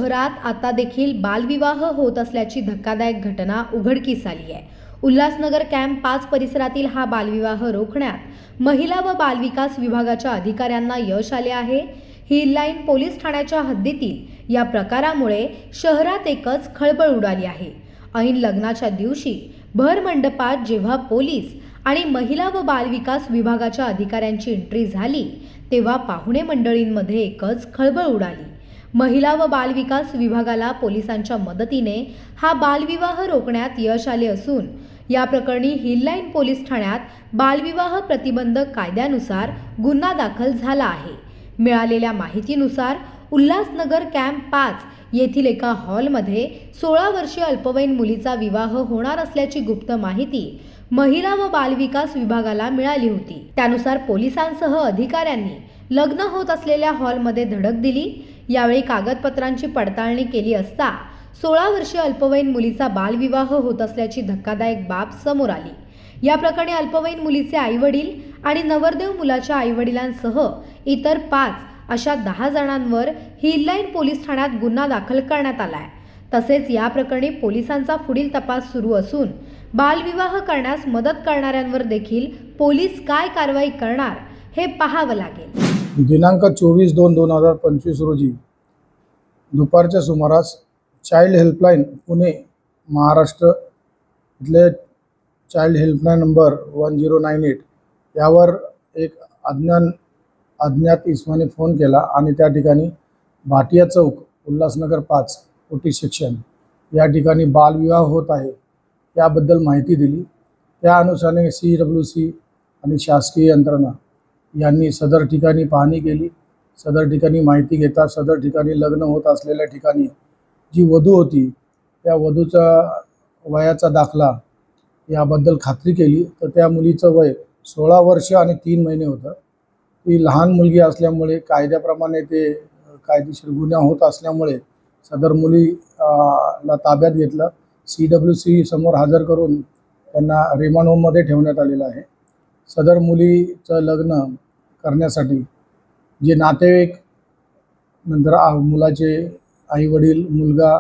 शहरात आता देखील बालविवाह होत असल्याची धक्कादायक घटना उघडकीस आली आहे। उल्हासनगर कॅम्प 5 परिसरातील हा बालविवाह रोखण्यात महिला व बालविकास विभागाच्या अधिकाऱ्यांना यश आले आहे। हिल लाईन पोलीस ठाण्याच्या हद्दीतील या प्रकारामुळे शहरात एकच खळबळ उडाली आहे। ऐन लग्नाच्या दिवशी भर मंडपात जेव्हा पोलीस आणि महिला व बालविकास विभागाच्या अधिकाऱ्यांची एंट्री झाली तेव्हा पाहुणे मंडळींमध्ये एकच खळबळ उडाली। महिला व बालविकास विभागाला पोलिसांच्या मदतीने हा बालविवाह रोखण्यात यश आले असून या प्रकरणी हिल लाईन पोलीस ठाण्यात बालविवाह प्रतिबंधक कायद्यानुसार गुन्हा दाखल झाला आहे। मिळालेल्या माहितीनुसार उल्हासनगर कॅम्प 5 येथील एका हॉलमध्ये 16 वर्षीय अल्पवयीन मुलीचा विवाह होणार असल्याची गुप्त माहिती महिला व बालविकास विभागाला मिळाली होती। त्यानुसार पोलिसांसह अधिकाऱ्यांनी लग्न होत असलेल्या हॉलमध्ये धडक दिली। यावेळी कागदपत्रांची पडताळणी केली असता 16 वर्षीय अल्पवयीन मुलीचा बालविवाह होत असल्याची धक्कादायक बाब समोर आली। या प्रकरणी अल्पवयीन मुलीचे आईवडील आणि नवरदेव मुलाच्या आईवडिलांसह इतर 5 अशा 10 जणांवर हिल लाईन पोलीस ठाण्यात गुन्हा दाखल करण्यात आलाय। तसेच या प्रकरणी पोलिसांचा पुढील तपास सुरू असून बालविवाह करण्यास मदत करणाऱ्यांवर देखील पोलीस काय कारवाई करणार हे पाहावं लागेल। दिनांक 24/2/2025 रोजी दुपारच्या सुमारास चाइल्ड हेल्पलाईन पुणे महाराष्ट्र इथले चाइल्ड हेल्पलाईन नंबर 1098 यावर एक अज्ञात इसमाने फोन केला आणि त्या ठिकाणी भाटिया चौक उल्हासनगर 5 ओटी सेक्शन या ठिकाणी बालविवाह होत आहे याबद्दल माहिती दिली। त्या अनुसाराने CWC आणि शासकीय यंत्रणा यांनी सदर ठिकाणी पाहणी केली। सदर ठिकाणी माहिती घेता सदर ठिकाणी लग्न होत असलेल्या ठिकाणी जी वधू होती त्या वधूचा वयाचा दाखला याबद्दल खात्री केली तर त्या मुलीचं वय 16 वर्ष आणि 3 महिने होतं। ती लहान मुलगी असल्यामुळे कायद्याप्रमाणे ते कायदेशीर गुन्हा होत असल्यामुळे सदर मुलीला ताब्यात घेतलं। CWC समोर हजर करून त्यांना रिमांड होममध्ये ठेवण्यात आलेलं आहे। सदर मुलीचं लग्न करण्यासाठी जे नातेवाईक नंतर मुलाचे आईवडील मुलगा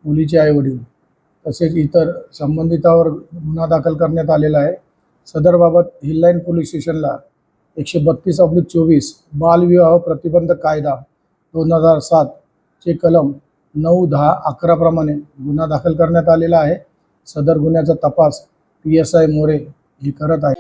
मुलीचे आईवडील तसेच इतर संबंधितावर गुन्हा दाखल करण्यात आलेला आहे। सदरबाबत हिल लाईन पोलीस स्टेशनला 132/24 बालविवाह प्रतिबंधक कायदा 2007 चे कलम 9, 10, 11 प्रमाणे गुन्हा दाखल करण्यात आलेला आहे। सदर गुन्ह्याचा तपास PSI मोरे हे करत आहे।